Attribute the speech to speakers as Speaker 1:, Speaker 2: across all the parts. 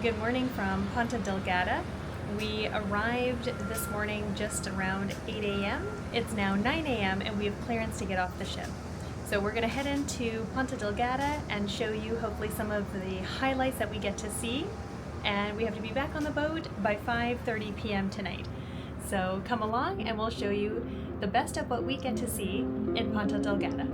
Speaker 1: Good morning from Ponta Delgada. We arrived this morning just around 8 a.m. It's now 9 a.m. and we have clearance to get off the ship. So we're going to head into Ponta Delgada and show you hopefully some of the highlights that we get to see. And we have to be back on the boat by 5:30 p.m. tonight. So come along and we'll show you the best of what we get to see in Ponta Delgada.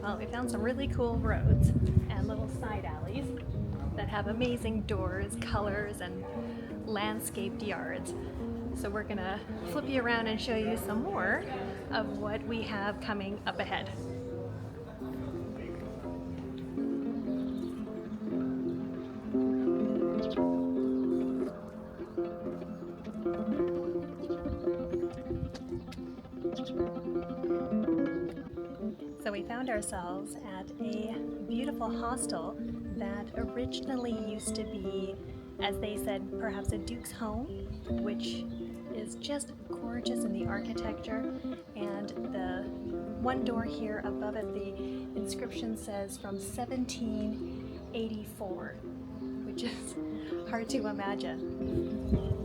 Speaker 1: Well, we found some really cool roads and little side alleys that have amazing doors, colors, and landscaped yards. So we're gonna flip you around and show you some more of what we have coming up ahead. So we found ourselves at a beautiful hostel that originally used to be, as they said, perhaps a duke's home, which is just gorgeous in the architecture. And the one door here above it, the inscription says from 1784, which is hard to imagine.